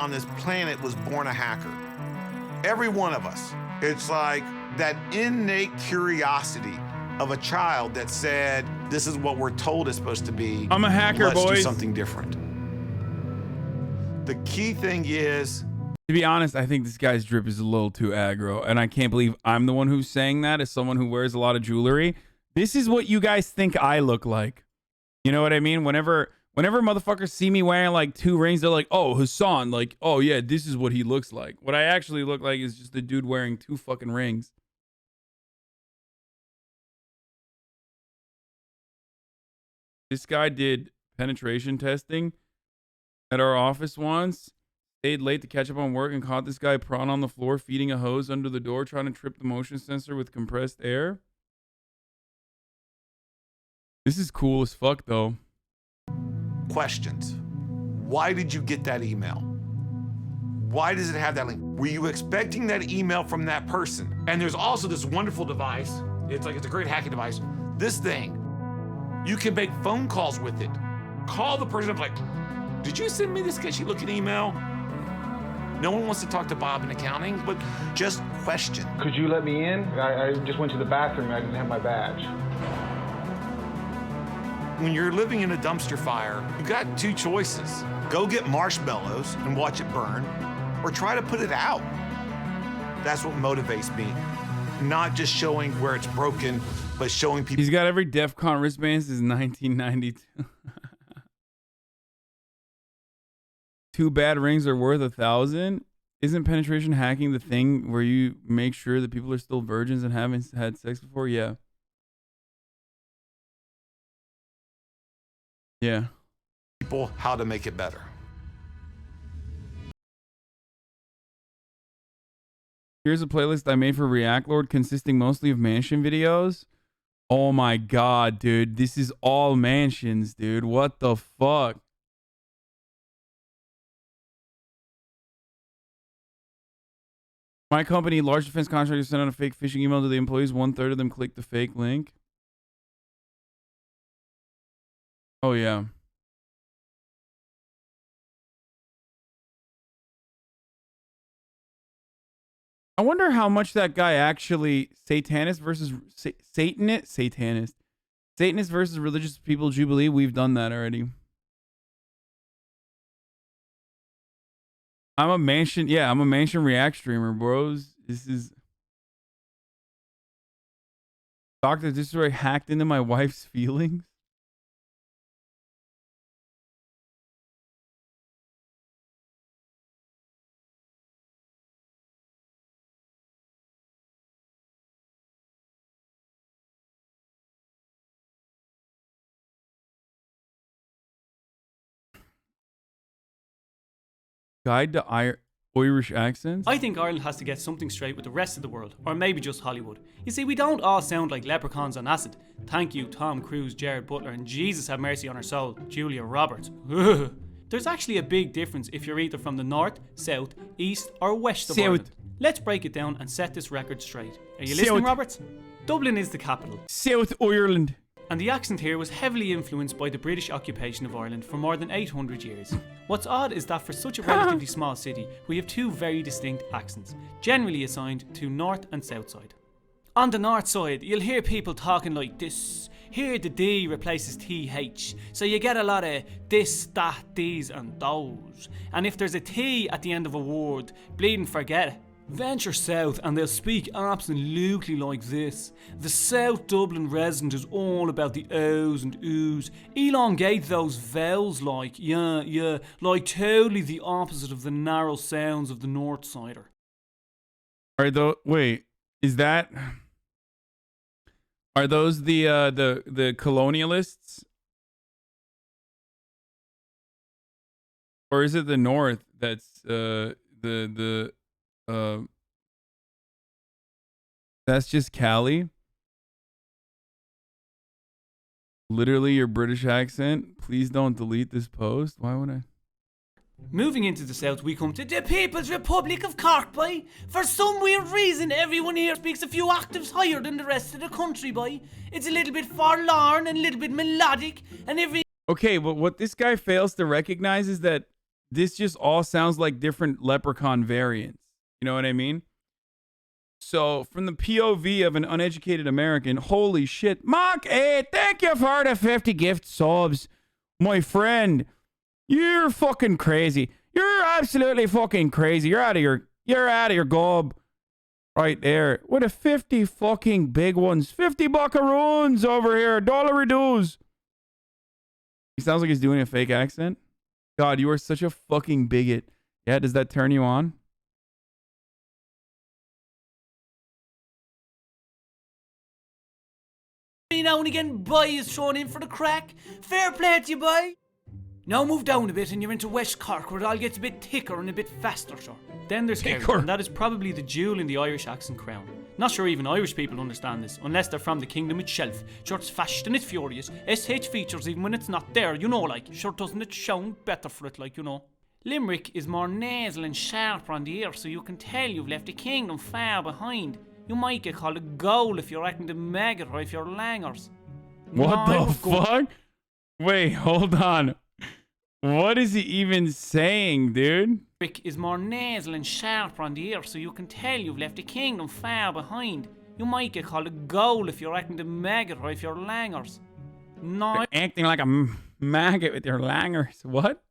on this planet was born a hacker. Every one of us. It's like that innate curiosity of a child that said, this is what we're told it's supposed to be. I'm a hacker, Let's boys. do something different. The key thing is, to be honest, I think this guy's drip is a little too aggro, and I can't believe I'm the one who's saying that as someone who wears a lot of jewelry. This is what you guys think I look like. You know what I mean? Whenever motherfuckers see me wearing like 2 rings, they're like, oh, Hassan, like, oh yeah, this is what he looks like. What I actually look like is just a dude wearing 2 fucking rings. This guy did penetration testing at our office once. Stayed late to catch up on work and caught this guy prawn on the floor feeding a hose under the door, trying to trip the motion sensor with compressed air. This is cool as fuck, though. questions. Why did you get that email? Why does it have that link? Were you expecting that email from that person? And there's also this wonderful device. It's a great hacking device. This thing, you can make phone calls with it. Call the person up like, did you send me this sketchy looking email? No one wants to talk to Bob in accounting, but just question. Could you let me in? I just went to the bathroom and I didn't have my badge. When you're living in a dumpster fire, you've got 2 choices. Go get marshmallows and watch it burn, or try to put it out. That's what motivates me. Not just showing where it's broken, but showing people. He's got every DEF CON wristband since 1992. 2 bad rings are worth 1,000. Isn't penetration hacking the thing where you make sure that people are still virgins and haven't had sex before? Yeah. Yeah. People how to make it better. Here's a playlist I made for React Lord consisting mostly of mansion videos. Oh my god, dude. This is all mansions, dude. What the fuck? My company, large defense contractor, sent out a fake phishing email to the employees. 1/3 of them clicked the fake link. Oh, yeah. I wonder how much that guy actually Satanist versus Satanist versus religious people Jubilee. We've done that already. I'm a mansion React streamer, bros. This is Dr. Destroy hacked into my wife's feelings. Guide to Irish accents? I think Ireland has to get something straight with the rest of the world, or maybe just Hollywood. You see, we don't all sound like leprechauns on acid. Thank you, Tom Cruise, Jared Butler, and Jesus have mercy on her soul, Julia Roberts. There's actually a big difference if you're either from the north, south, east, or west of Ireland. Let's break it down and set this record straight. Are you listening, Roberts? Dublin is the capital. South Ireland. And the accent here was heavily influenced by the British occupation of Ireland for more than 800 years. What's odd is that for such a relatively small city, we have 2 very distinct accents, generally assigned to north and south side. On the north side, you'll hear people talking like this. Here the D replaces TH, so you get a lot of this, that, these and those. And if there's a T at the end of a word, bleeding forget it. Venture south and they'll speak absolutely like this. The South Dublin resident is all about the O's and Oo's. Elongate those vowels like, yeah, like totally the opposite of the narrow sounds of the North Sider. Are those the colonialists? Or is it the North that's that's just Cali? Literally your British accent. Please don't delete this post. Why would I? Moving into the south, we come to the People's Republic of Cork, boy. For some weird reason, everyone here speaks a few octaves higher than the rest of the country, boy. It's a little bit forlorn and a little bit melodic, and every... Okay, but what this guy fails to recognize is that this just all sounds like different leprechaun variants. You know what I mean? So, from the POV of an uneducated American, holy shit. Mark 8, thank you for the 50 gift subs. My friend, you're fucking crazy. You're absolutely fucking crazy. You're out of your gob. Right there. With a 50 fucking big ones. 50 buckaroons over here. $1 dues. He sounds like he's doing a fake accent. God, you are such a fucking bigot. Yeah, does that turn you on? Now and again, boy is thrown in for the crack. Fair play to you, boy. Now move down a bit and you're into West Cork where it all gets a bit thicker and a bit faster, sure. Then there's Kerry, and that is probably the jewel in the Irish accent crown. Not sure even Irish people understand this, unless they're from the kingdom itself. Sure, it's fast and it's furious. SH features even when it's not there, you know, like. Sure, doesn't it sound better for it, like, you know. Limerick is more nasal and sharper on the ear, so you can tell you've left the kingdom far behind. You might get called a goal if you're acting the maggot or if you're langers. What the fuck? Wait, hold on. What is he even saying, dude? Limerick is more nasal and sharper on the ear, so you can tell you've left the kingdom far behind. You might get called a goal if you're acting the maggot or if you're langers. No. You're acting like a maggot with your langers. What?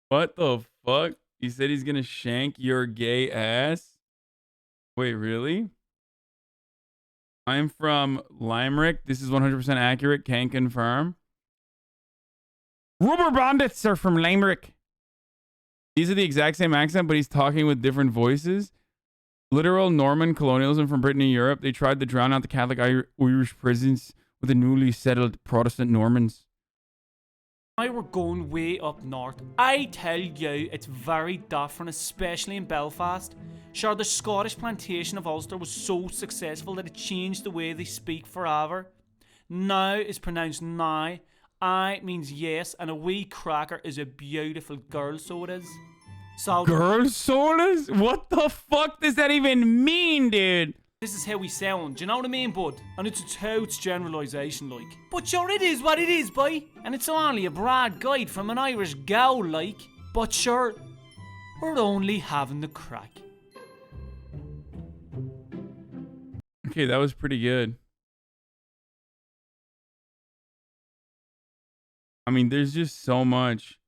What the fuck? He said he's gonna shank your gay ass? Wait, really? I'm from Limerick. This is 100% accurate. Can confirm. Rubber bandits are from Limerick. These are the exact same accent, but he's talking with different voices. Literal Norman colonialism from Britain and Europe. They tried to drown out the Catholic Irish prisons with the newly settled Protestant Normans. I were going way up north. I tell you, it's very different, especially in Belfast. Sure, the Scottish plantation of Ulster was so successful that it changed the way they speak forever. Now is pronounced now. I means yes, and a wee cracker is a beautiful girl, so it is. So girl sodas? What the fuck does that even mean, dude? This is how we sound, do you know what I mean, bud? And it's a totes generalisation, like. But sure, it is what it is, boy. And it's only a broad guide from an Irish gal, like. But sure, we're only having the crack. Okay, that was pretty good. I mean, there's just so much.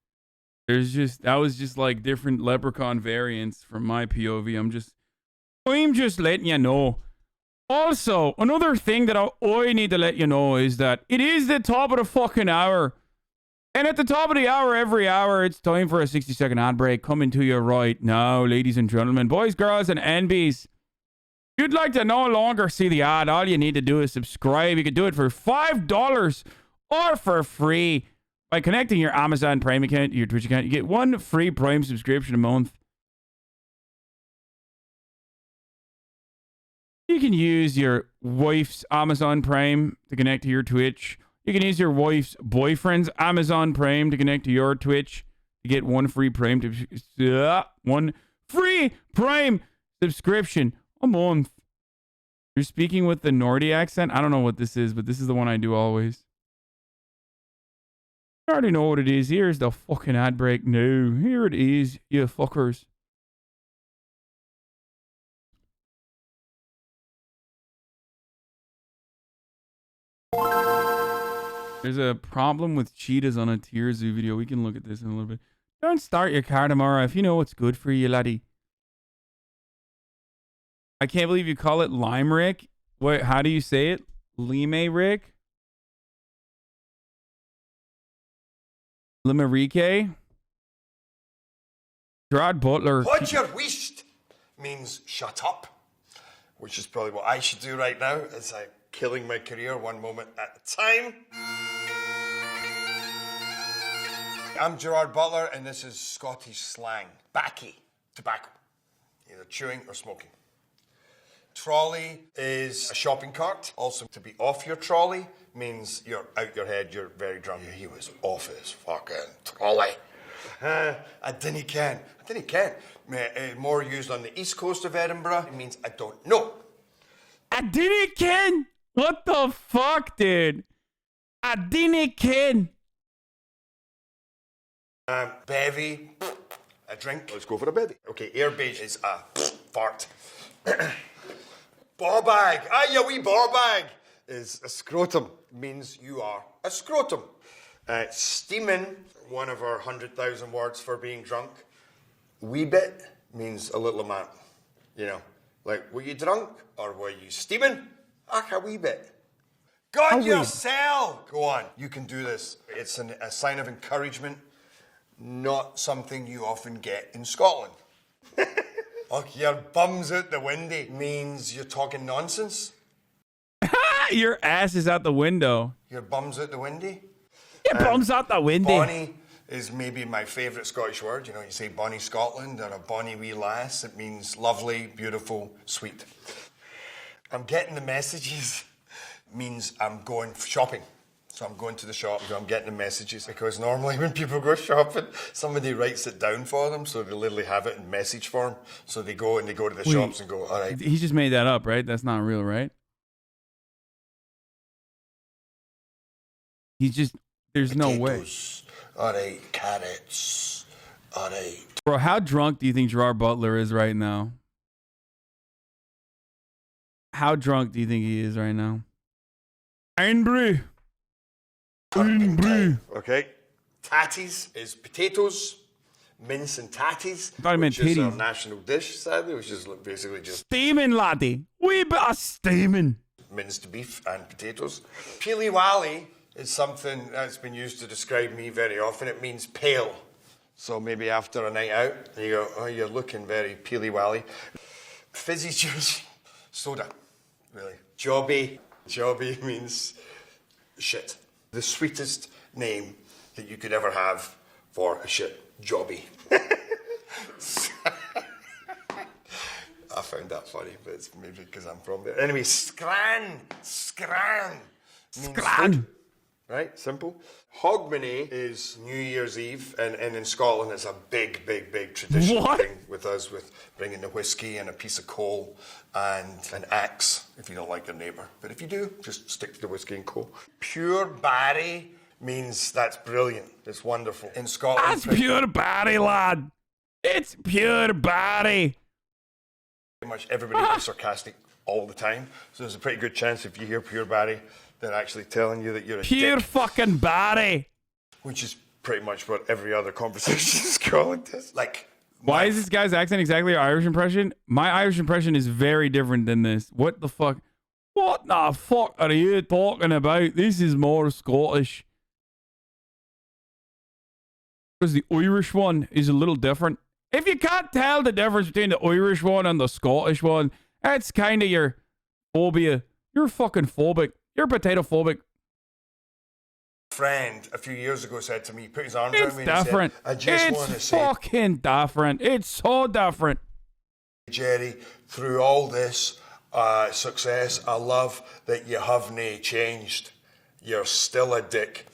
That was just like different leprechaun variants from my POV. I'm just letting you know. Also, another thing that I need to let you know is that it is the top of the fucking hour. And at the top of the hour, every hour, it's time for a 60-second ad break coming to you right now, ladies and gentlemen, boys, girls, and NBs. If you'd like to no longer see the ad, all you need to do is subscribe. You can do it for $5 or for free. By connecting your Amazon Prime account to your Twitch account, you get one free Prime subscription a month. You can use your wife's Amazon Prime to connect to your Twitch. You can use your wife's boyfriend's Amazon Prime to connect to your Twitch to get one free Prime subscription a month. You're speaking with the Nordy accent. I don't know what this is, but this is the one I do always. I already know what it is. Here's the fucking ad break. No, here it is, you fuckers. There's a problem with cheetahs on a Tier Zoo video. We can look at this in a little bit. Don't start your car tomorrow if you know what's good for you, laddie. I can't believe you call it Limerick. What? How do you say it? Limerick? Limerick? Gerard Butler. What you're wished means shut up, which is probably what I should do right now as I'm killing my career one moment at a time. I'm Gerard Butler, and this is Scottish slang. Baccy, tobacco, either chewing or smoking. Trolley is a shopping cart. Also, to be off your trolley means you're out your head, you're very drunk. He was off his fucking trolley. I didn't ken. More used on the east coast of Edinburgh. It means I don't know. I didn't ken. What the fuck, dude? I didn't ken. Bevy, a drink. Let's go for a bevy. Okay, airbage is a fart. Ball bag. Ah, your wee ball bag is a scrotum. Means you are a scrotum. Steaming, one of our 100,000 words for being drunk. Wee bit means a little amount. You know, like, were you drunk or were you steaming? A wee bit. God yourself! Go on, you can do this. It's a sign of encouragement, not something you often get in Scotland. Oh, your bum's out the windy means you're talking nonsense. Your ass is out the window. Your bum's out the windy? Your bum's out the window. Bonnie is maybe my favourite Scottish word. You know, you say Bonnie Scotland or a bonnie wee lass. It means lovely, beautiful, sweet. I'm getting the messages means I'm going shopping. So I'm going to the shop, I'm getting the messages, because normally when people go shopping, somebody writes it down for them, so they literally have it in message form. So they go to the shops and go, all right. He just made that up, right? That's not real, right? There's no way. All right, carrots. All right. Bro, how drunk do you think Gerard Butler is right now? How drunk do you think he is right now? Angry. Okay. Tatties is potatoes. Mince and tatties. I thought he meant which is our titties. national dish, sadly, which is basically just Steaming, laddie. We bit of steaming. minced beef and potatoes. Peely Wally is something that's been used to describe me very often. It means pale. So maybe after a night out, you go, oh, you're looking very peely wally. Fizzy juice, soda, really. Jobby. Jobby means shit. The sweetest name that you could ever have for a shit. Jobby. I found that funny, but it's maybe because I'm from there. Anyway, scran. Scran. Means food. Right, simple. Hogmanay is New Year's Eve, and in Scotland it's a big, big, big traditional thing with us, with bringing the whiskey and a piece of coal and an axe if you don't like your neighbour. But if you do, just stick to the whiskey and coal. Pure Barry means that's brilliant, it's wonderful. In Scotland... That's pure Barry, lad. It's pure Barry. Pretty much everybody is sarcastic all the time, so there's a pretty good chance if you hear Pure Barry, they're actually telling you that you're a pure dick. Fucking Barry. Which is pretty much what every other conversation in Scotland is. Like, why is this guy's accent exactly your Irish impression? My Irish impression is very different than this. What the fuck? What the fuck are you talking about? This is more Scottish. Because the Irish one is a little different. If you can't tell the difference between the Irish one and the Scottish one, that's kind of your phobia. You're fucking phobic. You're potato phobic. Friend a few years ago said to me, put his arms It's around me and different. said, I just want to It's say, fucking different. It's so different. Jerry, through all this success, I love that you haven't changed. You're still a dick.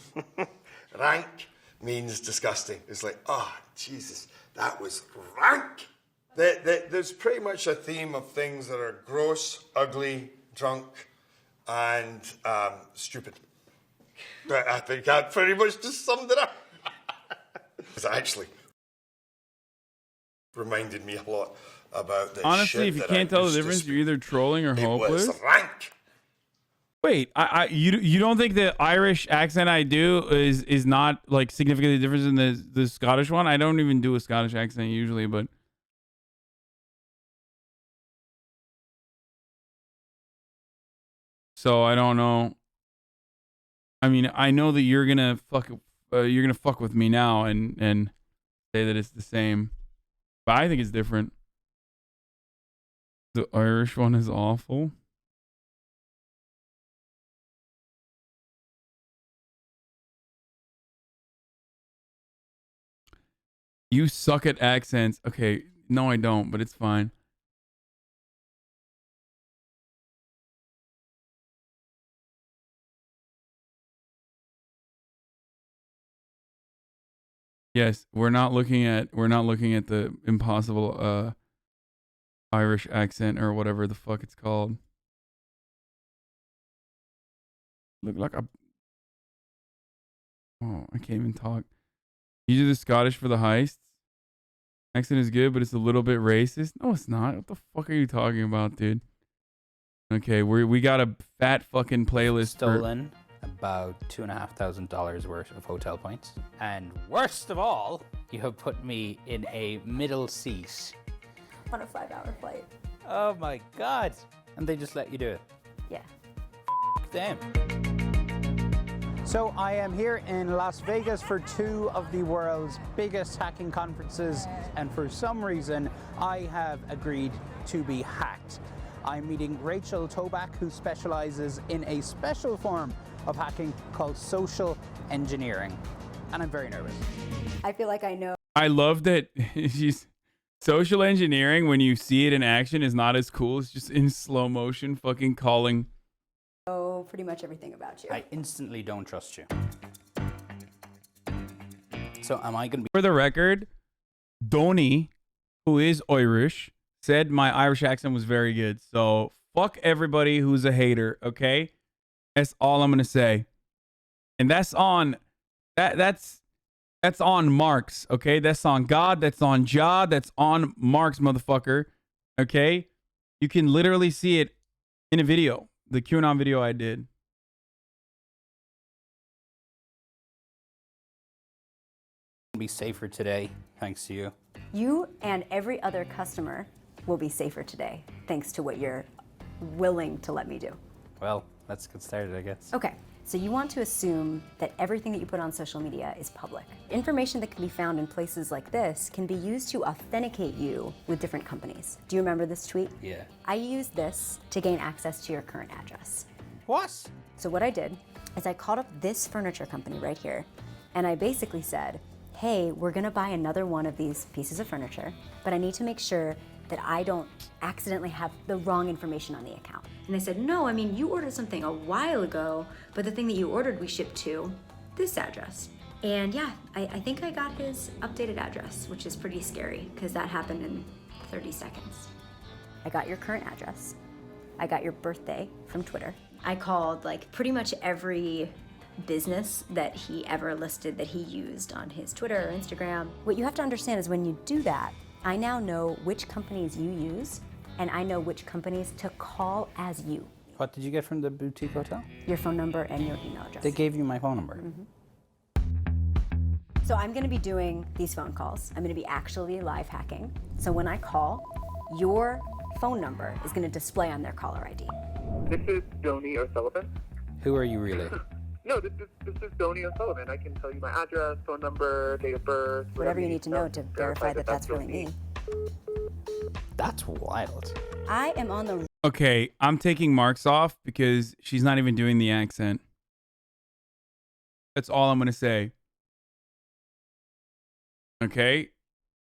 Rank means disgusting. It's like, oh, Jesus, that was rank. There's pretty much a theme of things that are gross, ugly, drunk, and stupid. But I think that pretty much just summed it up. It's actually reminded me a lot about the Honestly, shit if you that can't I tell the used to difference, speak. you're either trolling or It hopeless. was rank. Wait, you don't think the Irish accent I do is not like significantly different than the Scottish one? I don't even do a Scottish accent usually, but so I don't know. I mean, I know that you're gonna fuck with me now and say that it's the same, but I think it's different. The Irish one is awful. You suck at accents. Okay, no, I don't, but it's fine. Yes, we're not looking at the impossible Irish accent or whatever the fuck it's called. Look like a... Oh, I can't even talk. You do the Scottish for the heists. Accent is good, but it's a little bit racist. No, it's not. What the fuck are you talking about, dude? Okay, we got a fat fucking playlist. Stolen about $2,500 worth of hotel points. And worst of all, you have put me in a middle seat. On a 5-hour flight. Oh my God. And they just let you do it. Yeah. Damn. So I am here in Las Vegas for two of the world's biggest hacking conferences, and for some reason I have agreed to be hacked. I'm meeting Rachel Toback, who specializes in a special form of hacking called social engineering, and I'm very nervous. I feel like I know I love that she's social engineering. When you see it in action, is not as cool. It's just in slow motion, fucking calling. pretty much everything about you. I instantly don't trust you. So am I going to be... For the record, Donny, who is Irish, said my Irish accent was very good. So fuck everybody who's a hater, okay? That's all I'm going to say. And that's on... That's on Marx, okay? That's on God. That's on Jah. That's on Marx, motherfucker. Okay? You can literally see it in a video. The QAnon video I did. be safer today, thanks to you. You and every other customer will be safer today, thanks to what you're willing to let me do. Well, let's get started, I guess. Okay, so you want to assume that everything that you put on social media is public. Information that can be found in places like this can be used to authenticate you with different companies. Do you remember this tweet? Yeah. I used this to gain access to your current address. What? So what I did is I called up this furniture company right here, and I basically said, hey, we're gonna buy another one of these pieces of furniture, but I need to make sure that I don't accidentally have the wrong information on the account. And they said, no, I mean, you ordered something a while ago, but the thing that you ordered we shipped to this address. And yeah, I think I got his updated address, which is pretty scary because that happened in 30 seconds. I got your current address. I got your birthday from Twitter. I called like pretty much every business that he ever listed that he used on his Twitter or Instagram. What you have to understand is when you do that, I now know which companies you use, and I know which companies to call as you. What did you get from the boutique hotel? Your phone number and your email address. They gave you my phone number. So I'm gonna be doing these phone calls. I'm gonna be actually live hacking. So when I call, your phone number is gonna display on their caller ID. This is Donny O'Sullivan. Who are you really? No, this is Donny O'Sullivan. I can tell you my address, phone number, date of birth. Whatever you need to know to verify that that's really me. That's wild. I am on the Okay, I'm taking Marks off because she's not even doing the accent. That's all I'm going to say. Okay?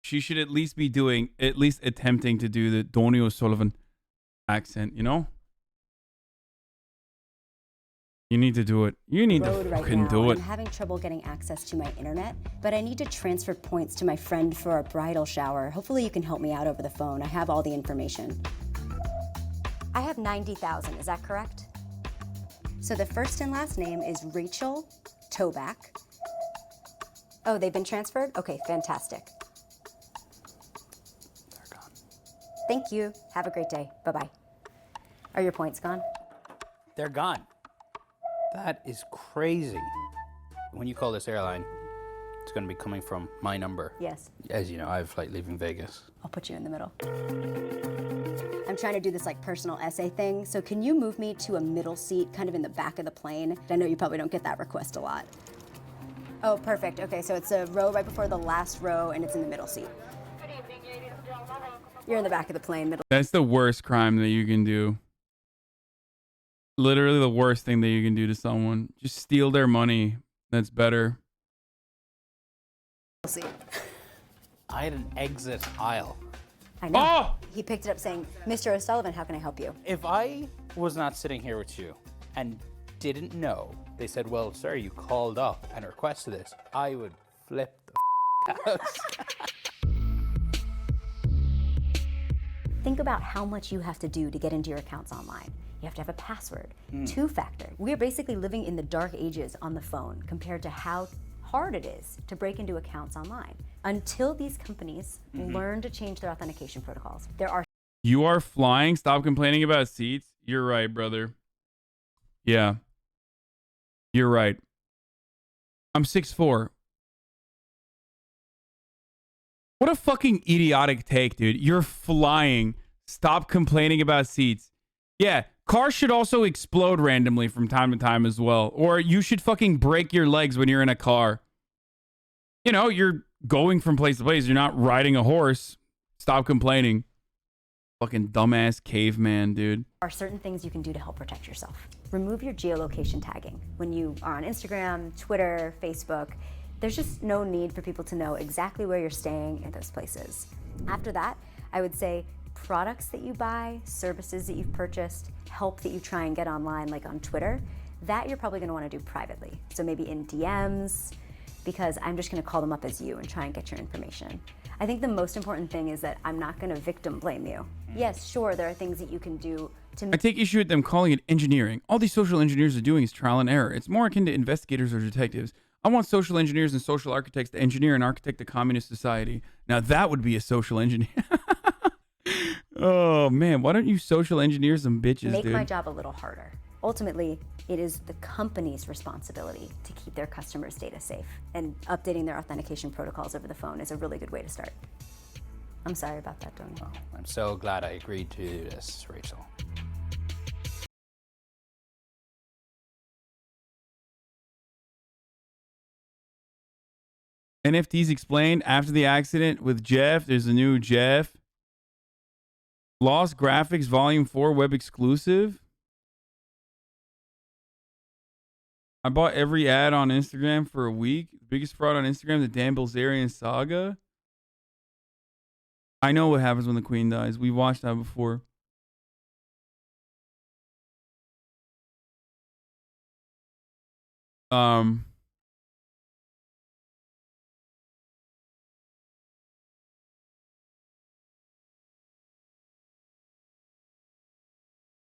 She should at least be doing, at least attempting to do the Donny O'Sullivan accent, you know? You need to do it. You need to road right fucking now, do it. I'm having trouble getting access to my internet, but I need to transfer points to my friend for a bridal shower. Hopefully you can help me out over the phone. I have all the information. I have 90,000, is that correct? So the first and last name is Rachel Toback. Oh, they've been transferred? Okay, fantastic. They're gone. Thank you. Have a great day. Bye-bye. Are your points gone? They're gone. That is crazy. When you call this airline, it's going to be coming from my number. Yes. As you know, I have a flight leaving Vegas. I'll put you in the middle. I'm trying to do this like personal essay thing, so can you move me to a middle seat, kind of in the back of the plane? I know you probably don't get that request a lot. Oh, perfect. Okay, so it's a row right before the last row, and it's in the middle seat. You're in the back of the plane, middle. That's the worst crime that you can do. Literally the worst thing that you can do to someone. Just steal their money. That's better. seat. I had an exit aisle. I know. Oh! He picked it up saying, Mr. O'Sullivan, how can I help you? If I was not sitting here with you and didn't know, they said, well, sir, you called up and requested this, I would flip the house. Think about how much you have to do to get into your accounts online. You have to have a password, two-factor. We are basically living in the dark ages on the phone compared to how hard it is to break into accounts online. Until these companies learn to change their authentication protocols, there are... You are flying. Stop complaining about seats. You're right, brother. Yeah. You're right. I'm 6'4". What a fucking idiotic take, dude. You're flying. Stop complaining about seats. Yeah, cars should also explode randomly from time to time as well. Or you should fucking break your legs when you're in a car. You know, you're going from place to place. You're not riding a horse. Stop complaining. Fucking dumbass caveman, dude. There are certain things you can do to help protect yourself. Remove your geolocation tagging. When you are on Instagram, Twitter, Facebook, there's just no need for people to know exactly where you're staying in those places. After that, I would say products that you buy, services that you've purchased, help that you try and get online, like on Twitter, that you're probably gonna wanna do privately. So maybe in DMs, because I'm just gonna call them up as you and try and get your information. I think the most important thing is that I'm not gonna victim blame you. Yes, sure, there are things that you can do to... I take issue with them calling it engineering. All these social engineers are doing is trial and error. It's more akin to investigators or detectives. I want social engineers and social architects to engineer and architect a communist society. Now that would be a social engineer. Oh man, why don't you social engineer some bitches, Make dude? my job a little harder. Ultimately, it is the company's responsibility to keep their customers' data safe, and updating their authentication protocols over the phone is a really good way to start. I'm sorry about that, Tony. Oh, I'm so glad I agreed to do this, Rachel. NFTs explained after the accident with Jeff. There's a new Jeff. Lost Graphics Volume 4 web exclusive. I bought every ad on Instagram for a week. Biggest fraud on Instagram, the Dan Bilzerian saga. I know what happens when the queen dies. We watched that before.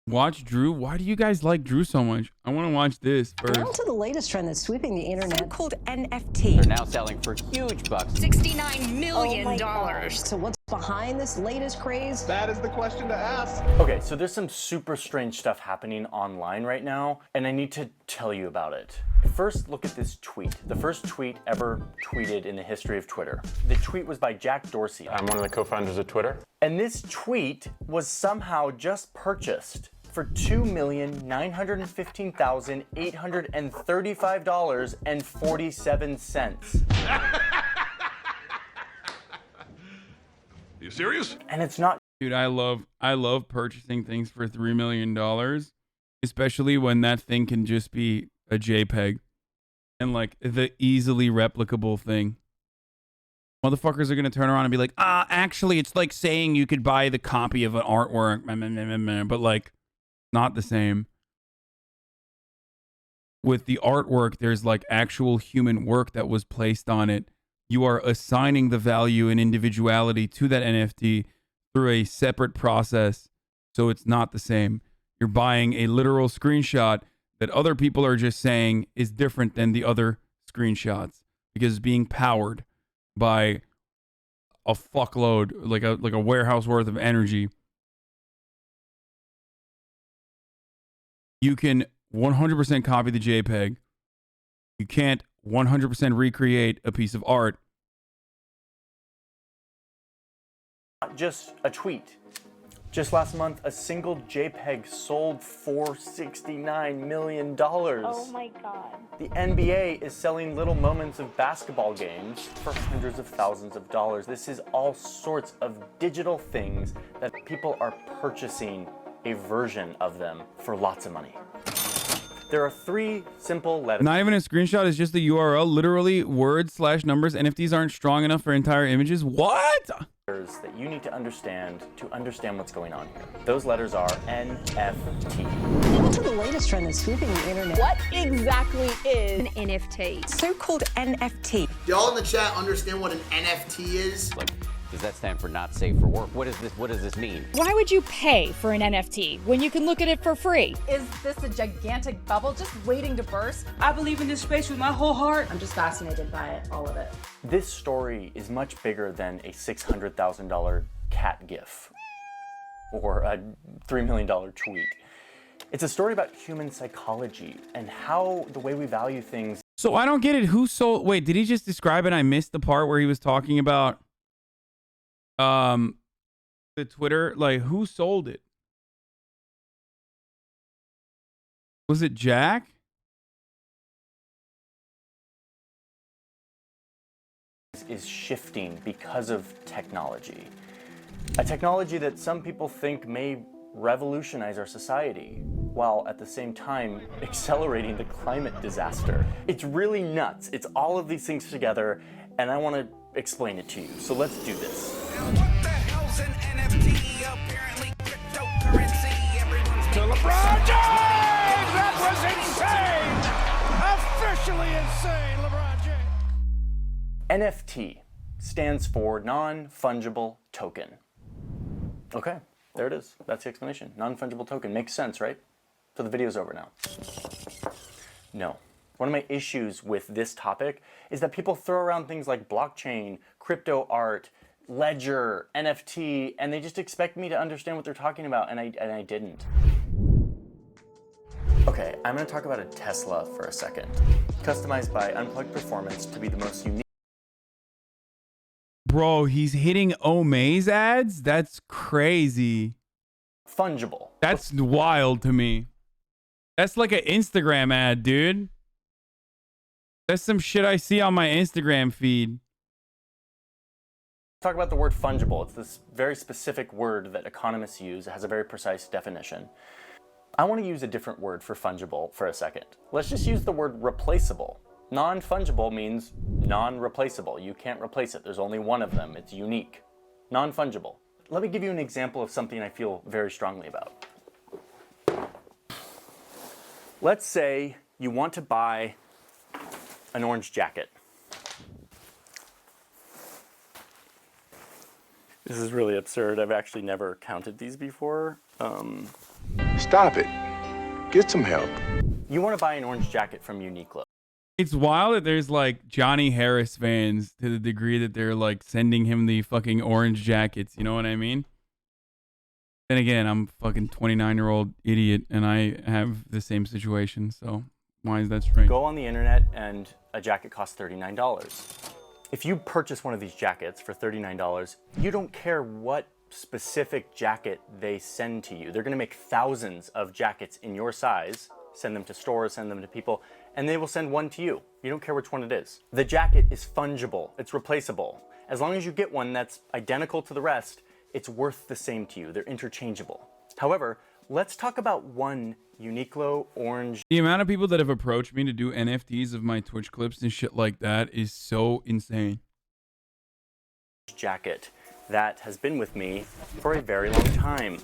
Watch Drew. Why do you guys like Drew so much? I want to watch this first. Now to the latest trend that's sweeping the internet. So-called NFT. They're now selling for huge bucks. $69 million. So what's behind this latest craze? That is the question to ask. Okay, so there's some super strange stuff happening online right now, and I need to tell you about it. First, look at this tweet. The first tweet ever tweeted in the history of Twitter. The tweet was by Jack Dorsey. I'm one of the co-founders of Twitter. And this tweet was somehow just purchased for $2,915,835.47. You serious? And it's not. Dude, I love purchasing things for $3 million, especially when that thing can just be a JPEG and like the easily replicable thing. Motherfuckers are going to turn around and be like, actually, it's like saying you could buy the copy of an artwork, but like not the same. With the artwork, there's like actual human work that was placed on it. You are assigning the value and individuality to that NFT through a separate process. So it's not the same. You're buying a literal screenshot that other people are just saying is different than the other screenshots because it's being powered by a fuckload, like a warehouse worth of energy. You can 100% copy the JPEG. You can't 100% recreate a piece of art. Not just a tweet. Just last month, a single JPEG sold for $69 million. Oh my God. The NBA is selling little moments of basketball games for hundreds of thousands of dollars. This is all sorts of digital things that people are purchasing a version of them for lots of money. There are 3 simple letters. Not even a screenshot, it's just the URL, literally words/numbers. NFTs aren't strong enough for entire images. What? That you need to understand what's going on here. Those letters are NFT. Now to the latest trend that's sweeping the internet. What exactly is an NFT? So-called NFT. Do y'all in the chat understand what an NFT is? Like Does that stand for not safe for work? What does this mean? Why would you pay for an NFT when you can look at it for free? Is this a gigantic bubble just waiting to burst? I believe in this space with my whole heart. I'm just fascinated by it, all of it. This story is much bigger than a $600,000 cat gif or a $3 million tweet. It's a story about human psychology and how the way we value things. So I don't get it. Who sold? Wait, did he just describe it? I missed the part where he was talking about the Twitter. Like, who sold it? Was it Jack? Is shifting because of technology. A technology that some people think may revolutionize our society, while at the same time accelerating the climate disaster. It's really nuts. It's all of these things together, and I want to explain it to you. So let's do this. To LeBron James! That was insane! Officially insane, LeBron James! NFT stands for non-fungible token. Okay, there it is. That's the explanation. Non-fungible token. Makes sense, right? So the video's over now. No. One of my issues with this topic is that people throw around things like blockchain, crypto art, ledger, NFT, and they just expect me to understand what they're talking about, and I didn't. Okay, I'm going to talk about a Tesla for a second. Customized by Unplugged Performance to be the most unique. Bro, he's hitting Omaze ads? That's crazy. Fungible. That's wild to me. That's like an Instagram ad, dude. That's some shit I see on my Instagram feed. Talk about the word fungible. It's this very specific word that economists use. It has a very precise definition. I want to use a different word for fungible for a second. Let's just use the word replaceable. Non-fungible means non-replaceable. You can't replace it. There's only one of them. It's unique. Non-fungible. Let me give you an example of something I feel very strongly about. Let's say you want to buy an orange jacket. This is really absurd. I've actually never counted these before. Stop it. Get some help. You want to buy an orange jacket from Uniqlo. It's wild that there's like Johnny Harris fans to the degree that they're like sending him the fucking orange jackets. You know what I mean? Then again, I'm a fucking 29-year-old idiot and I have the same situation. So why is that strange? Go on the internet and a jacket costs $39. If you purchase one of these jackets for $39, you don't care what specific jacket they send to you. They're going to make thousands of jackets in your size, send them to stores, send them to people, and they will send one to you. You don't care which one it is. The jacket is fungible. It's replaceable. As long as you get one that's identical to the rest, it's worth the same to you. They're interchangeable. However, let's talk about one Uniqlo orange. The amount of people that have approached me to do NFTs of my Twitch clips and shit like that is so insane. Jacket that has been with me for a very long time.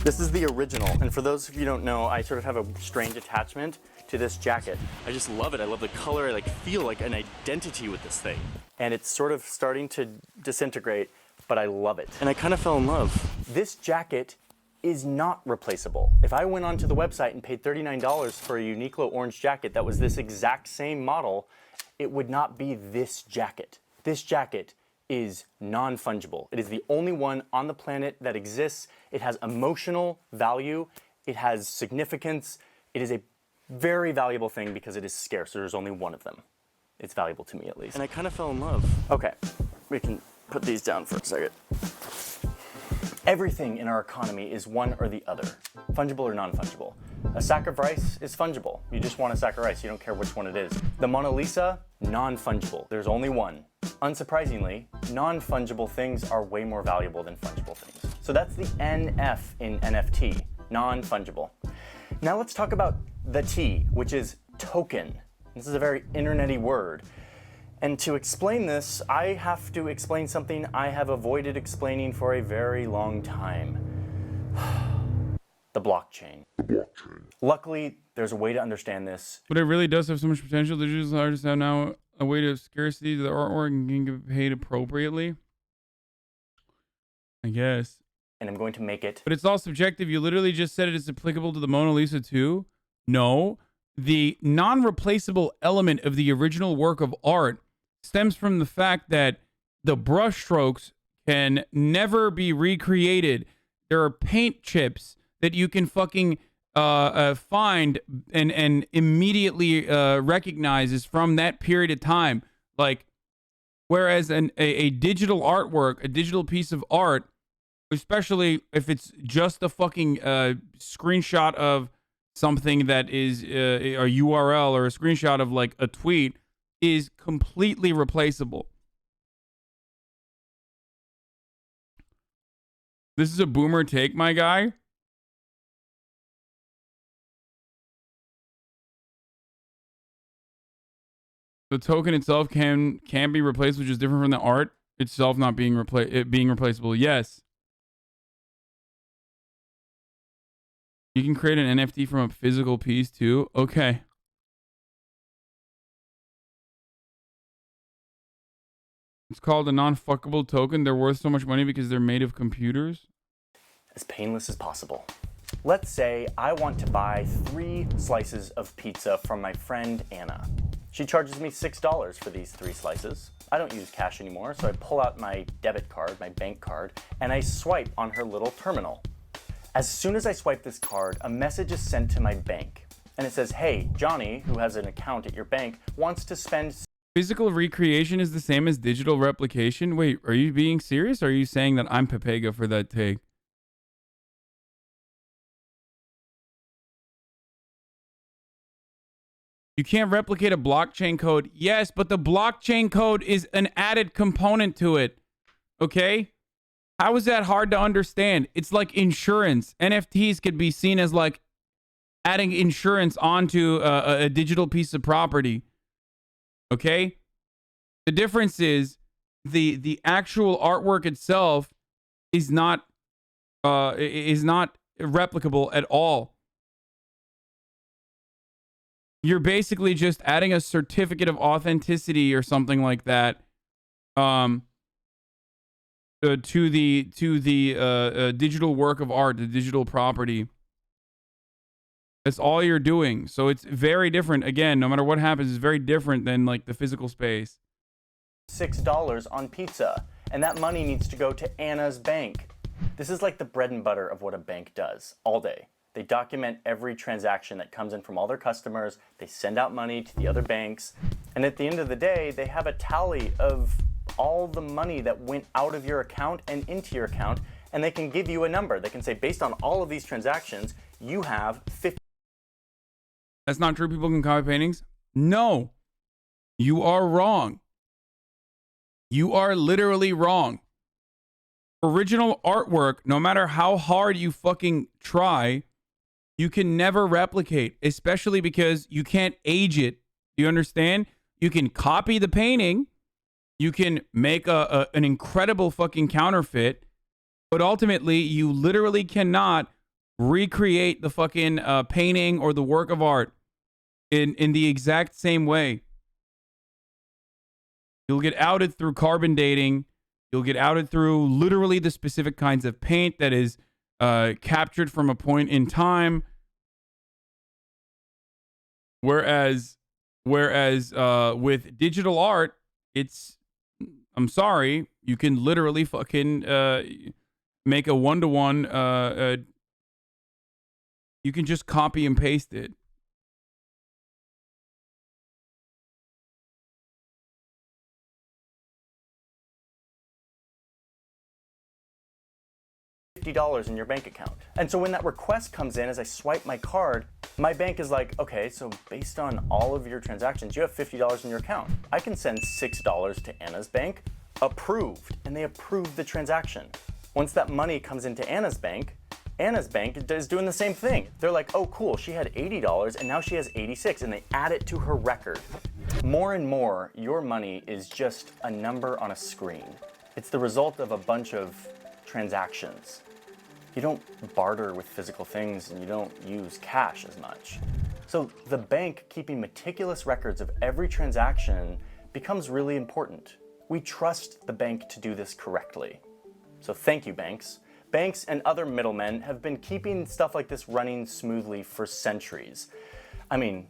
This is the original, and for those of you who don't know, I sort of have a strange attachment to this jacket. I just love it. I love the color. I like feel like an identity with this thing. And it's sort of starting to disintegrate, but I love it. And I kind of fell in love. This jacket is not replaceable. If I went onto the website and paid $39 for a Uniqlo orange jacket that was this exact same model, it would not be this jacket. This jacket is non-fungible. It is the only one on the planet that exists. It has emotional value. It has significance. It is a very valuable thing because it is scarce. There's only one of them. It's valuable to me, at least. And I kind of fell in love. Okay, we can put these down for a second. Everything in our economy is one or the other, fungible or non-fungible. A sack of rice is fungible. You just want a sack of rice. You don't care which one it is. The Mona Lisa, non-fungible. There's only one. Unsurprisingly, non-fungible things are way more valuable than fungible things. So that's the NF in NFT, non-fungible. Now let's talk about the T, which is token. This is a very internet-y word. And to explain this, I have to explain something I have avoided explaining for a very long time. The blockchain. Luckily, there's a way to understand this. But it really does have so much potential. The digital artists have now a way to scarcity the artwork and can get paid appropriately. I guess. And I'm going to make it. But it's all subjective. You literally just said it is applicable to the Mona Lisa too. No. The non-replaceable element of the original work of art stems from the fact that the brush strokes can never be recreated. There are paint chips that you can fucking find and immediately recognize is from that period of time. Like, whereas a digital artwork, a digital piece of art, especially if it's just a fucking screenshot of something that is a URL or a screenshot of like a tweet, is completely replaceable. This is a boomer take, my guy. The token itself can be replaced, which is different from the art itself not being replaceable. Yes. You can create an NFT from a physical piece too. Okay. It's called a non-fuckable token. They're worth so much money because they're made of computers. As painless as possible. Let's say I want to buy 3 slices of pizza from my friend Anna. She charges me $6 for these 3 slices. I don't use cash anymore, so I pull out my debit card, my bank card, and I swipe on her little terminal. As soon as I swipe this card, a message is sent to my bank. And it says, hey, Johnny, who has an account at your bank, wants to spend... Physical recreation is the same as digital replication? Wait, are you being serious? Or are you saying that I'm Pepega for that take? You can't replicate a blockchain code. Yes, but the blockchain code is an added component to it. Okay? How is that hard to understand? It's like insurance. NFTs could be seen as like adding insurance onto a digital piece of property. Okay? The difference is the actual artwork itself is not replicable at all. You're basically just adding a certificate of authenticity or something like that to the digital work of art, the digital property. That's all you're doing. So it's very different. Again, no matter what happens, it's very different than like the physical space. $6 on pizza, and that money needs to go to Anna's bank. This is like the bread and butter of what a bank does all day. They document every transaction that comes in from all their customers. They send out money to the other banks. And at the end of the day, they have a tally of all the money that went out of your account and into your account. And they can give you a number. They can say, based on all of these transactions, you have 50. That's not true. People can copy paintings. No, you are wrong. You are literally wrong. Original artwork, no matter how hard you fucking try, you can never replicate, especially because you can't age it. You understand? You can copy the painting. You can make an incredible fucking counterfeit, but ultimately you literally cannot recreate the fucking painting or the work of art in the exact same way. You'll get outed through carbon dating. You'll get outed through literally the specific kinds of paint that is captured from a point in time. Whereas with digital art, I'm sorry, you can literally fucking make a one-to-one. You can just copy and paste it. $50 in your bank account. And so when that request comes in, as I swipe my card, my bank is like, okay, so based on all of your transactions, you have $50 in your account. I can send $6 to Anna's bank, approved, and they approve the transaction. Once that money comes into Anna's bank is doing the same thing. They're like, oh cool, she had $80 and now she has $86, and they add it to her record. More and more, your money is just a number on a screen. It's the result of a bunch of transactions. You don't barter with physical things and you don't use cash as much. So the bank keeping meticulous records of every transaction becomes really important. We trust the bank to do this correctly. So thank you, banks. Banks and other middlemen have been keeping stuff like this running smoothly for centuries. I mean,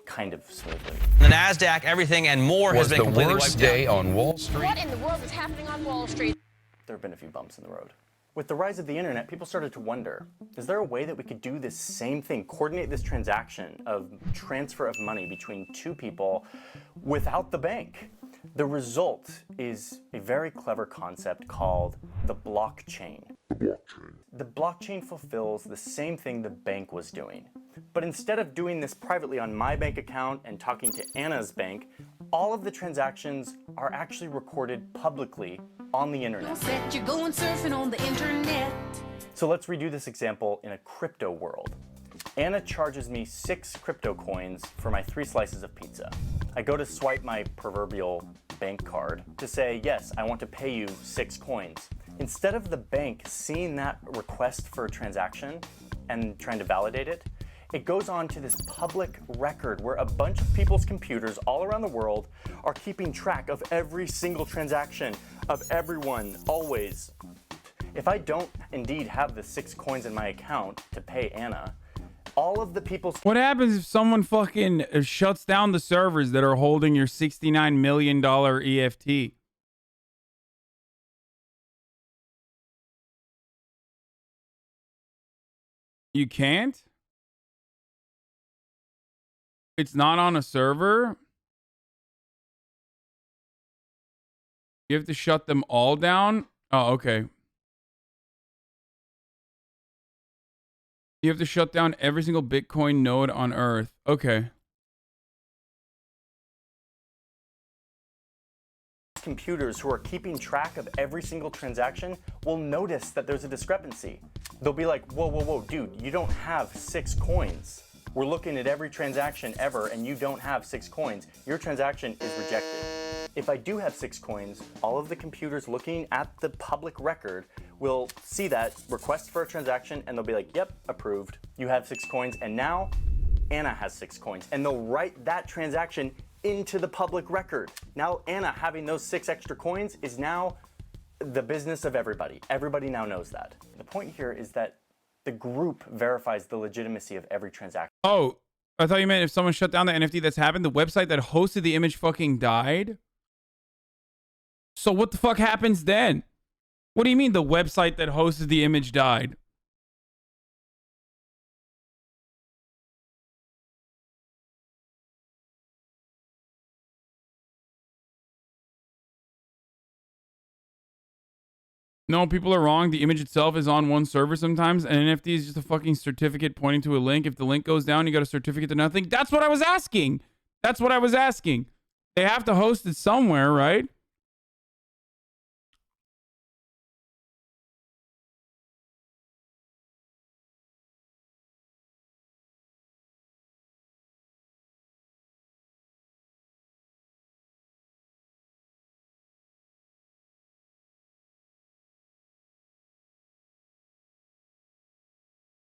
kind of smoothly. The NASDAQ, everything and more has been completely wiped out. Was the worst day on Wall Street? What in the world is happening on Wall Street? There have been a few bumps in the road. With the rise of the internet, people started to wonder, is there a way that we could do this same thing, coordinate this transaction of transfer of money between two people without the bank? The result is a very clever concept called the blockchain. The blockchain fulfills the same thing the bank was doing. But instead of doing this privately on my bank account and talking to Anna's bank, all of the transactions are actually recorded publicly on the internet. You're going surfing on the internet. So let's redo this example in a crypto world. Anna charges me 6 crypto coins for my 3 slices of pizza. I go to swipe my proverbial bank card to say, yes, I want to pay you 6 coins. Instead of the bank seeing that request for a transaction and trying to validate it, it goes on to this public record where a bunch of people's computers all around the world are keeping track of every single transaction of everyone, always. If I don't indeed have the 6 coins in my account to pay Anna, all of the people's... What happens if someone fucking shuts down the servers that are holding your $69 million EFT? You can't? It's not on a server? You have to shut them all down? Oh, okay. You have to shut down every single Bitcoin node on Earth. Okay. Computers who are keeping track of every single transaction will notice that there's a discrepancy. They'll be like, whoa, whoa, whoa, dude, you don't have 6 coins. We're looking at every transaction ever and you don't have 6 coins. Your transaction is rejected. If I do have 6 coins, all of the computers looking at the public record will see that request for a transaction and they'll be like, yep, approved. You have 6 coins and now Anna has 6 coins. And they'll write that transaction into the public record. Now Anna having those 6 extra coins is now the business of everybody. Everybody now knows that. The point here is that the group verifies the legitimacy of every transaction. Oh, I thought you meant if someone shut down the NFT that's happened, the website that hosted the image fucking died? So what the fuck happens then? What do you mean the website that hosted the image died? No, people are wrong. The image itself is on one server sometimes. An NFT is just a fucking certificate pointing to a link. If the link goes down, you got a certificate to nothing. That's what I was asking. That's what I was asking. They have to host it somewhere, right?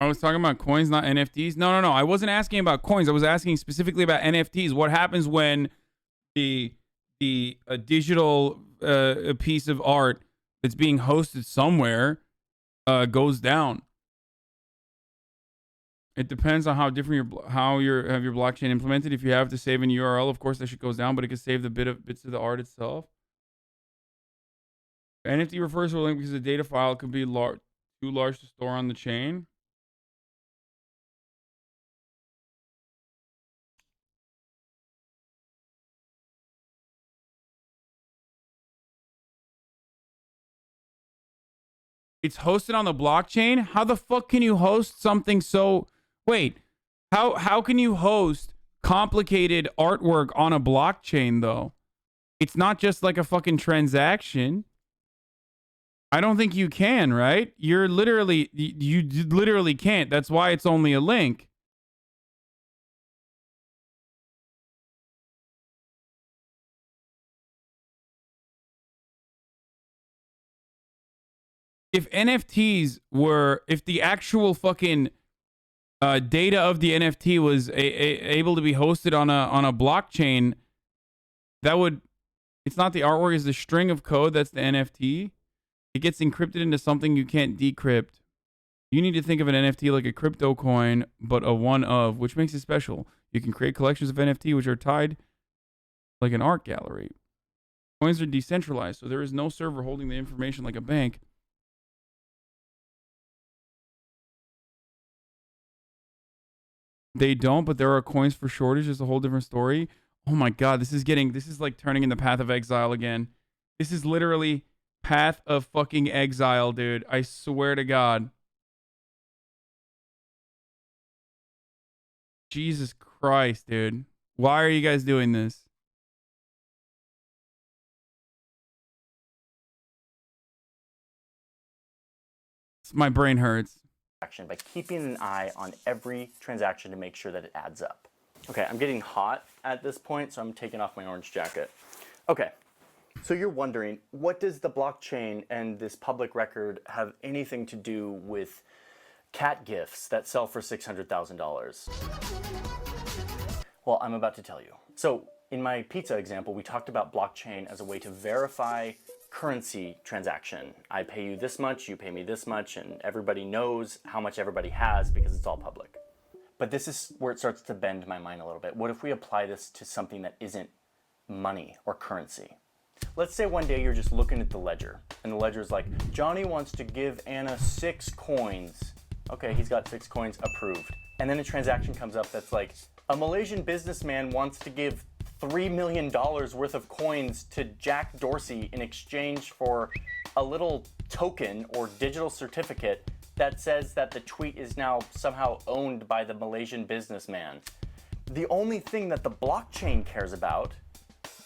I was talking about coins, not NFTs. No. I wasn't asking about coins. I was asking specifically about NFTs. What happens when a digital piece of art that's being hosted somewhere goes down? It depends on how different you have your blockchain implemented. If you have to save an URL, of course that shit goes down, but it could save the bits of the art itself. NFT refers to a link because the data file could be too large to store on the chain. It's hosted on the blockchain? How the fuck can you host something so... Wait, how can you host complicated artwork on a blockchain, though? It's not just like a fucking transaction. I don't think you can, right? You literally can't. That's why it's only a link. If NFTs were, if the actual fucking data of the NFT was able to be hosted on a blockchain, that would It's not the artwork, it's the string of code that's the NFT. It gets encrypted into something you can't decrypt. You need to think of an NFT like a crypto coin, but a one of, which makes it special. You can create collections of NFT which are tied like an art gallery. Coins are decentralized, so there is no server holding the information like a bank. They don't, but there are coins for shortage. It's a whole different story. Oh my god, this is like turning in the path of exile again. This is literally path of fucking exile, dude. I swear to God. Jesus Christ, dude. Why are you guys doing this? My brain hurts. By keeping an eye on every transaction to make sure that it adds up. Okay, I'm getting hot at this point, so I'm taking off my orange jacket. Okay, so you're wondering, what does the blockchain and this public record have anything to do with cat gifts that sell for $600,000? Well, I'm about to tell you. So in my pizza example, we talked about blockchain as a way to verify currency transaction. I pay you this much, you pay me this much, and everybody knows how much everybody has because it's all public. But this is where it starts to bend my mind a little bit. What if we apply this to something that isn't money or currency? Let's say one day you're just looking at the ledger, and the ledger's like, Johnny wants to give Anna 6 coins. Okay, he's got 6 coins, approved. And then a transaction comes up that's like, a Malaysian businessman wants to give $3 million worth of coins to Jack Dorsey in exchange for a little token or digital certificate that says that the tweet is now somehow owned by the Malaysian businessman. The only thing that the blockchain cares about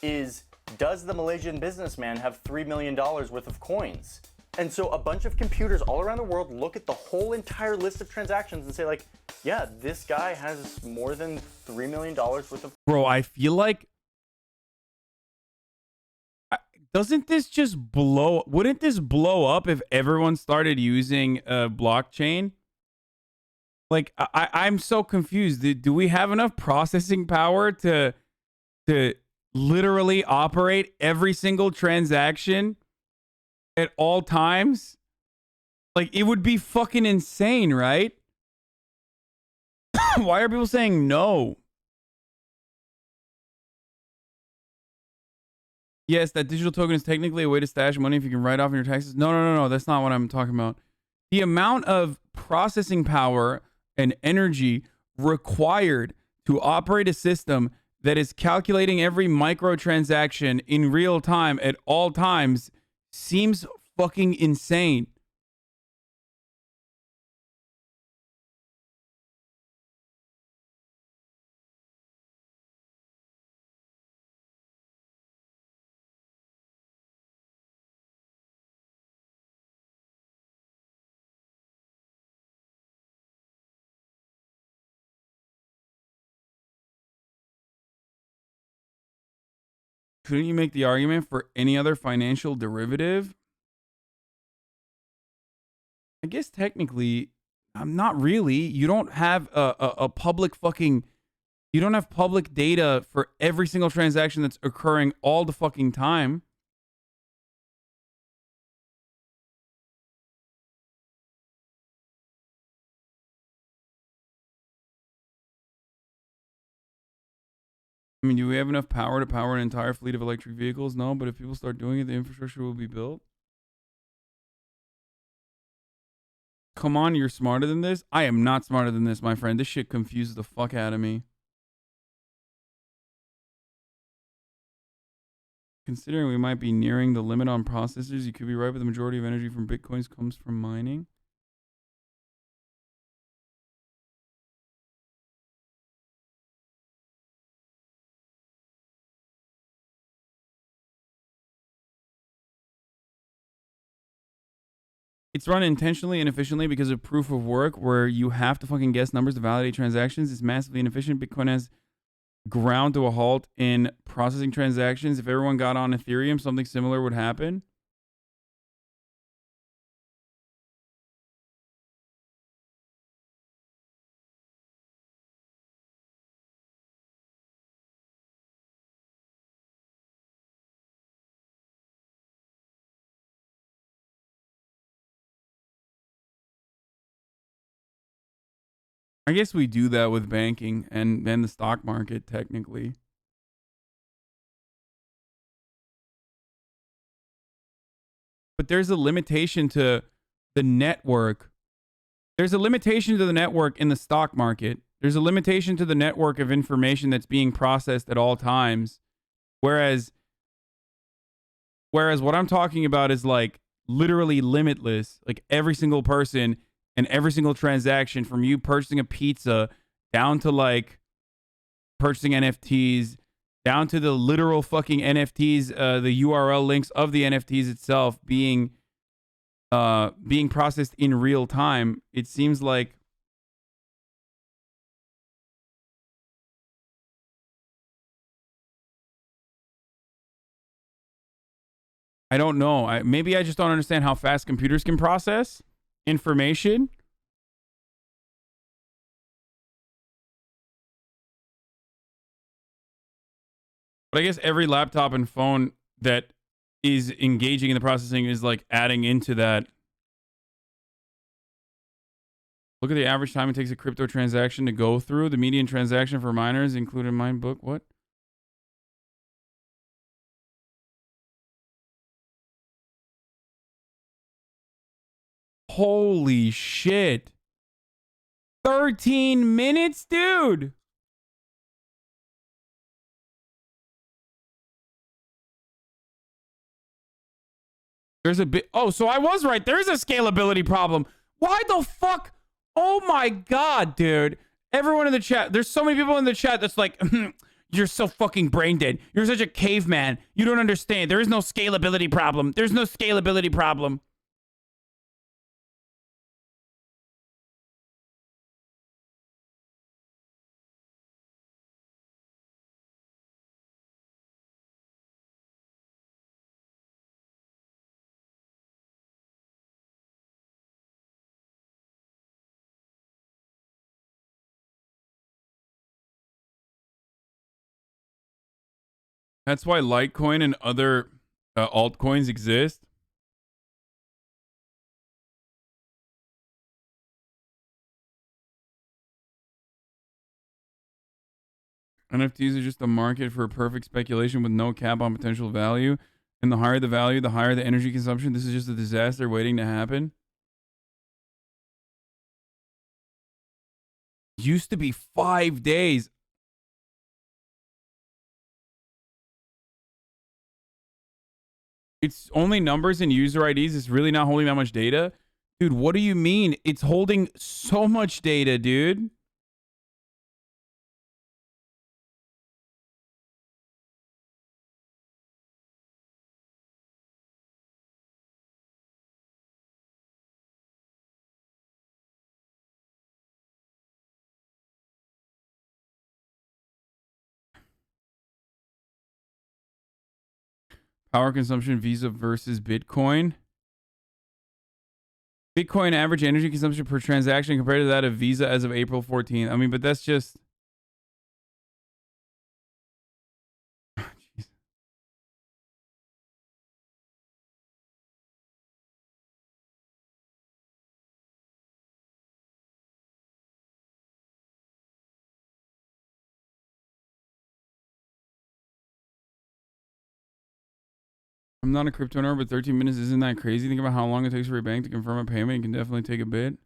is, does the Malaysian businessman have $3 million worth of coins? And so a bunch of computers all around the world look at the whole entire list of transactions and say like, yeah, this guy has more than $3 million worth of... Bro, I feel like... Doesn't this just blow... Wouldn't this blow up if everyone started using blockchain? Like, I'm so confused. Do we have enough processing power to literally operate every single transaction at all times? Like, it would be fucking insane, right? Why are people saying no? Yes, that digital token is technically a way to stash money if you can write off on your taxes. No. That's not what I'm talking about. The amount of processing power and energy required to operate a system that is calculating every microtransaction in real time at all times seems fucking insane. Couldn't you make the argument for any other financial derivative? I guess technically, not really. You don't have a public fucking... You don't have public data for every single transaction that's occurring all the fucking time. I mean, do we have enough power to power an entire fleet of electric vehicles? No, but if people start doing it, the infrastructure will be built. Come on, you're smarter than this? I am not smarter than this, my friend. This shit confuses the fuck out of me. Considering we might be nearing the limit on processors, you could be right, but the majority of energy from Bitcoins comes from mining. It's run intentionally inefficiently because of proof of work where you have to fucking guess numbers to validate transactions. It's massively inefficient. Bitcoin has ground to a halt in processing transactions. If everyone got on Ethereum, something similar would happen. I guess we do that with banking and the stock market, technically. But there's a limitation to the network. There's a limitation to the network in the stock market. There's a limitation to the network of information that's being processed at all times. Whereas what I'm talking about is like literally limitless. Like every single person and every single transaction, from you purchasing a pizza down to like purchasing NFTs, down to the literal fucking NFTs, the URL links of the NFTs itself being processed in real time. It seems like I don't know. Maybe I just don't understand how fast computers can process information. But I guess every laptop and phone that is engaging in the processing is like adding into that. Look at the average time it takes a crypto transaction to go through. The median transaction for miners, including Mindbook. What? Holy shit. 13 minutes, dude. There's a bit. Oh, so I was right. There is a scalability problem. Why the fuck? Oh my God, dude. Everyone in the chat. There's so many people in the chat that's like, you're so fucking brain dead. You're such a caveman. You don't understand. There is no scalability problem. There's no scalability problem. That's why Litecoin and other altcoins exist. NFTs are just a market for perfect speculation with no cap on potential value. And the higher the value, the higher the energy consumption. This is just a disaster waiting to happen. Used to be 5 days. It's only numbers and user IDs. It's really not holding that much data. Dude, what do you mean? It's holding so much data, dude. Power consumption, Visa versus Bitcoin. Bitcoin average energy consumption per transaction compared to that of Visa as of April 14th. I mean, but that's just... Jeez. I'm not a crypto nerd, but 13 minutes isn't that crazy. Think about how long it takes for a bank to confirm a payment. It can definitely take a bit.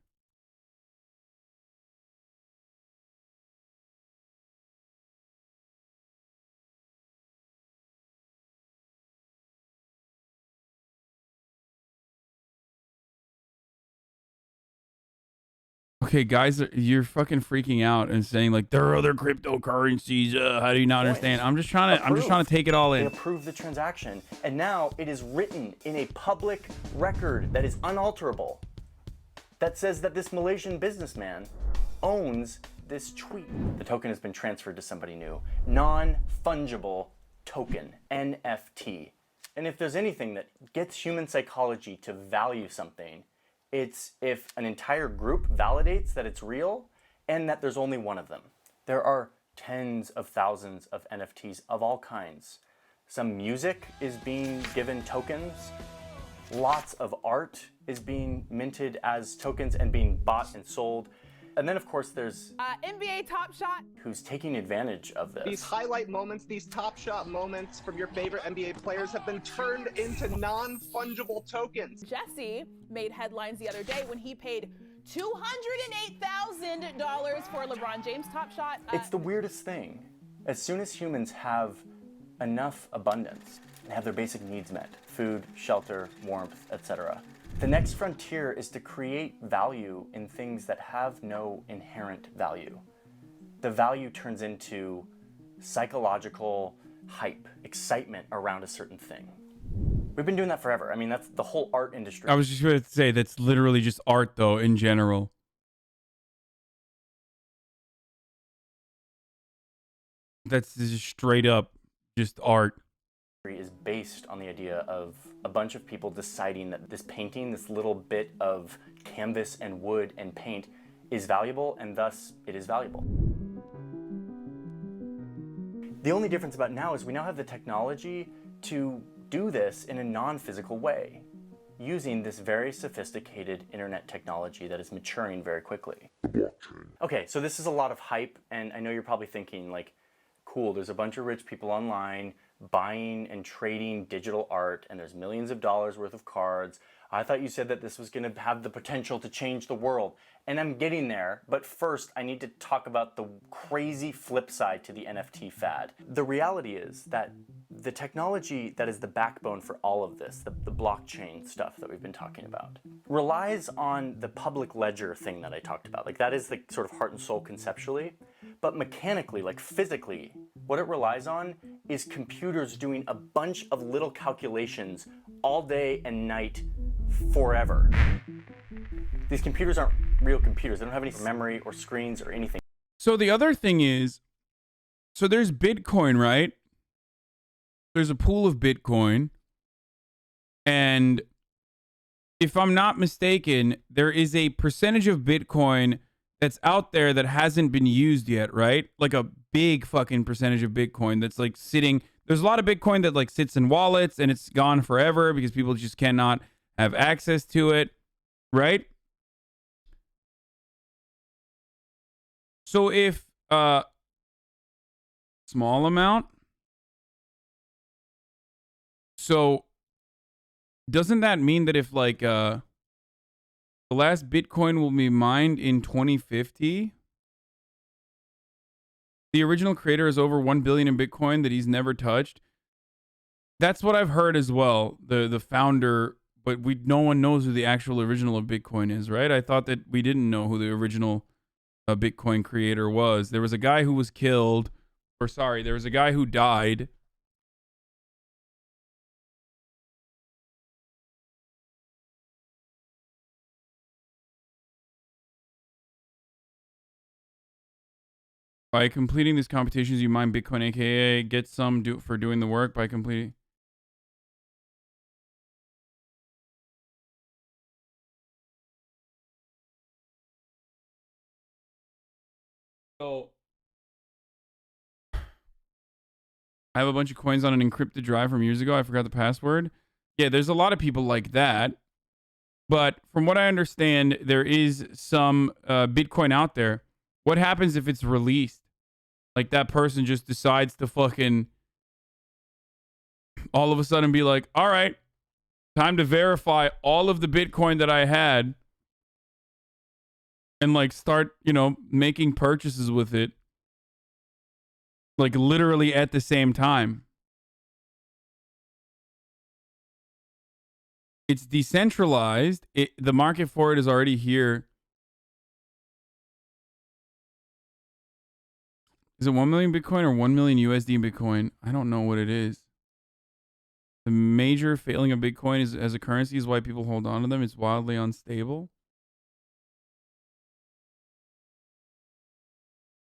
Okay, guys, you're fucking freaking out and saying like there are other cryptocurrencies. How do you not understand? I'm just trying to take it all in. They approved the transaction, and now it is written in a public record that is unalterable. That says that this Malaysian businessman owns this tweet. The token has been transferred to somebody new. Non-fungible token, NFT. And if there's anything that gets human psychology to value something, it's if an entire group validates that it's real and that there's only one of them. There are tens of thousands of NFTs of all kinds. Some music is being given tokens. Lots of art is being minted as tokens and being bought and sold. And then, of course, there's NBA Top Shot. who's taking advantage of this. These highlight moments, these top shot moments from your favorite NBA players have been turned into non-fungible tokens. Jesse made headlines the other day when he paid $208,000 for LeBron James Top Shot. It's the weirdest thing. As soon as humans have enough abundance and have their basic needs met, food, shelter, warmth, etc., the next frontier is to create value in things that have no inherent value. The value turns into psychological hype, excitement around a certain thing. We've been doing that forever. I mean, that's the whole art industry. I was just going to say that's literally just art, though, in general. That's just straight up just art. Is based on the idea of a bunch of people deciding that this painting, this little bit of canvas and wood and paint, is valuable, and thus it is valuable. The only difference about now is we now have the technology to do this in a non-physical way, using this very sophisticated internet technology that is maturing very quickly. Okay, so this is a lot of hype, and I know you're probably thinking, like, cool, there's a bunch of rich people online buying and trading digital art, and there's millions of dollars worth of cards. I thought you said that this was going to have the potential to change the world, and I'm getting there, but first I need to talk about the crazy flip side to the NFT fad. The reality is that the technology that is the backbone for all of this, the blockchain stuff that we've been talking about, relies on the public ledger thing that I talked about. Like, that is the sort of heart and soul conceptually, but mechanically, like physically, what it relies on is computers doing a bunch of little calculations all day and night forever. These computers aren't real computers. They don't have any memory or screens or anything. So the other thing is, so there's Bitcoin, right? There's a pool of Bitcoin. And if I'm not mistaken, there is a percentage of Bitcoin that's out there that hasn't been used yet, right? Like a big fucking percentage of Bitcoin that's like sitting. There's a lot of Bitcoin that like sits in wallets and it's gone forever because people just cannot have access to it, right? So if small amount, so doesn't that mean that if like the last Bitcoin will be mined in 2050, the original creator has over 1 billion in Bitcoin that he's never touched? That's what I've heard as well. The founder, but no one knows who the actual original of Bitcoin is, right? I thought that we didn't know who the original Bitcoin creator was. There was a guy who was killed, or sorry, there was a guy who died. By completing these computations, you mine Bitcoin, aka get some for doing the work by completing. So I have a bunch of coins on an encrypted drive from years ago. I forgot the password. Yeah, there's a lot of people like that. But from what I understand, there is some Bitcoin out there. What happens if it's released? Like that person just decides to fucking all of a sudden be like, all right, time to verify all of the Bitcoin that I had and like start, making purchases with it. Like literally at the same time. It's decentralized. The market for it is already here. Is it 1 million Bitcoin or 1 million USD Bitcoin? I don't know what it is. The major failing of Bitcoin as a currency is why people hold on to them. It's wildly unstable.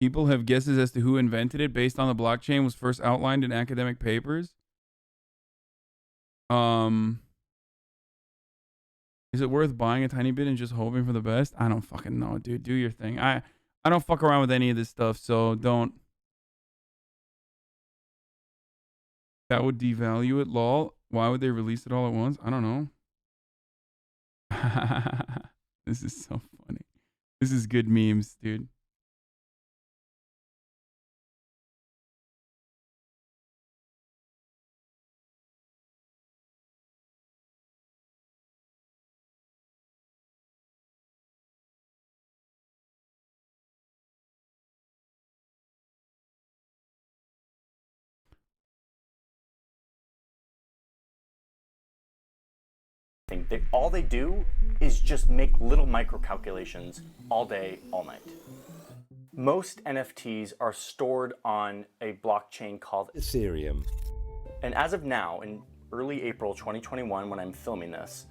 People have guesses as to who invented it based on the blockchain was first outlined in academic papers. Is it worth buying a tiny bit and just hoping for the best? I don't fucking know, dude. Do your thing. I don't fuck around with any of this stuff, so don't. That would devalue it, lol. Why would they release it all at once? I don't know. This is so funny. This is good memes, dude. All they do is just make little micro calculations all day, all night. Most NFTs are stored on a blockchain called Ethereum. And as of now, in early April 2021, when I'm filming this,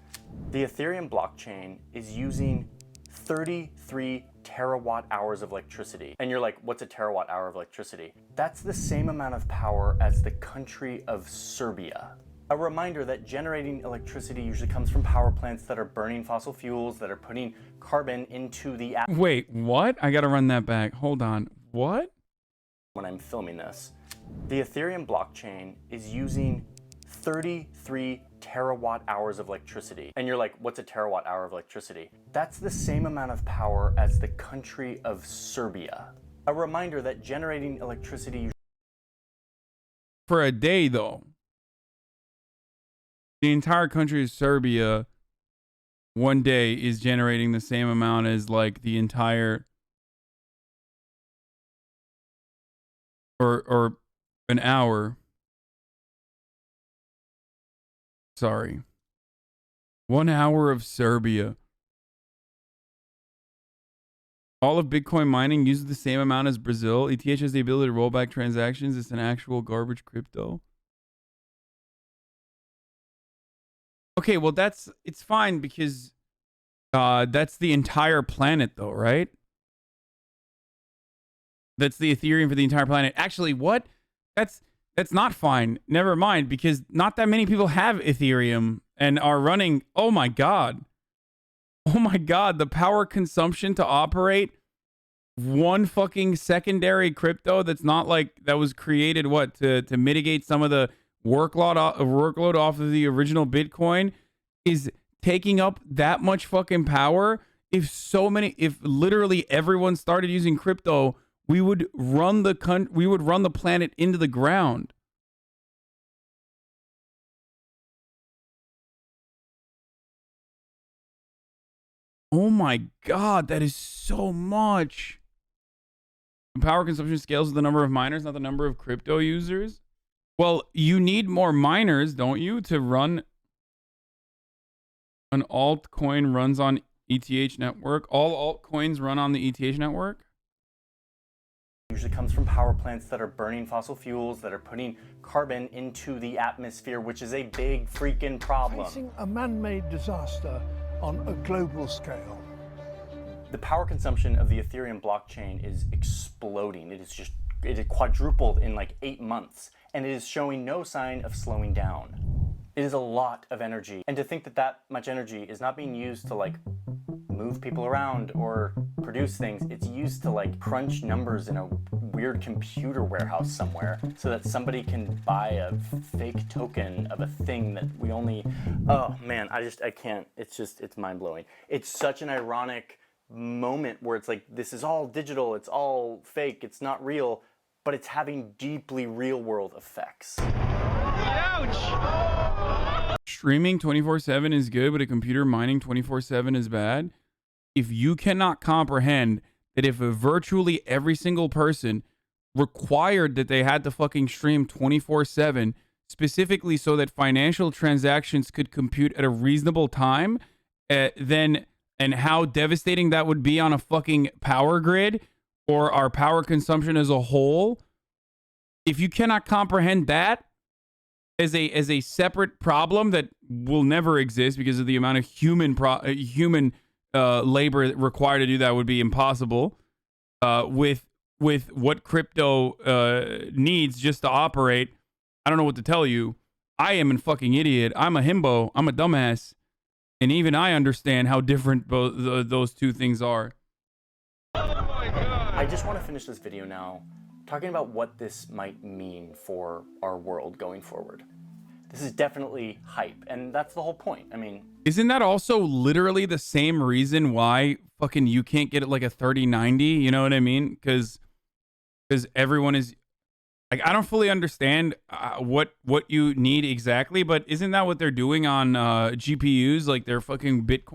the Ethereum blockchain is using 33 terawatt hours of electricity. And you're like, what's a terawatt hour of electricity? That's the same amount of power as the country of Serbia. A reminder that generating electricity usually comes from power plants that are burning fossil fuels, that are putting carbon into the atmosphere. Wait, what? I gotta run that back. Hold on. What? When I'm filming this, the Ethereum blockchain is using 33 terawatt hours of electricity. And you're like, what's a terawatt hour of electricity? That's the same amount of power as the country of Serbia. A reminder that generating electricity For a day, though. The entire country of Serbia, one day, is generating the same amount as, like, the entire... Or an hour. Sorry. 1 hour of Serbia. All of Bitcoin mining uses the same amount as Brazil. ETH has the ability to roll back transactions. It's an actual garbage crypto. Okay, well, it's fine because that's the entire planet, though, right? That's the Ethereum for the entire planet. Actually, what? That's not fine. Never mind, because not that many people have Ethereum and are running. Oh my God. Oh my God. The power consumption to operate one fucking secondary crypto that's not like that was created to mitigate some of the workload off of the original Bitcoin is taking up that much fucking power. If literally everyone started using crypto, we would run the planet into the ground. Oh my God, that is so much. Power consumption scales with the number of miners, not the number of crypto users. Well, you need more miners, don't you, to run an altcoin runs on ETH network? All altcoins run on the ETH network? usually comes from power plants that are burning fossil fuels, that are putting carbon into the atmosphere, which is a big freaking problem. Facing a man-made disaster on a global scale. The power consumption of the Ethereum blockchain is exploding. It is quadrupled in like 8 months, and it is showing no sign of slowing down. It is a lot of energy, and to think that that much energy is not being used to like move people around or produce things, it's used to like crunch numbers in a weird computer warehouse somewhere so that somebody can buy a fake token of a thing that we only, oh man, I can't, it's mind-blowing. It's such an ironic moment where it's like, this is all digital, it's all fake, it's not real, but it's having deeply real-world effects. Ouch! Streaming 24/7 is good, but a computer mining 24/7 is bad. If you cannot comprehend that if virtually every single person required that they had to fucking stream 24/7, specifically so that financial transactions could compute at a reasonable time, then and how devastating that would be on a fucking power grid or our power consumption as a whole. If you cannot comprehend that as a separate problem that will never exist because of the amount of human labor required to do that would be impossible, with what crypto needs just to operate, I don't know what to tell you. I am a fucking idiot. I'm a himbo. I'm a dumbass. And even I understand how different those two things are. I just want to finish this video now talking about what this might mean for our world going forward. This is definitely hype, and that's the whole point. I mean, isn't that also literally the same reason why fucking you can't get it like a 3090? You know what I mean? Because everyone is like, I don't fully understand what you need exactly, but isn't that what they're doing on GPUs? Like they're fucking Bitcoin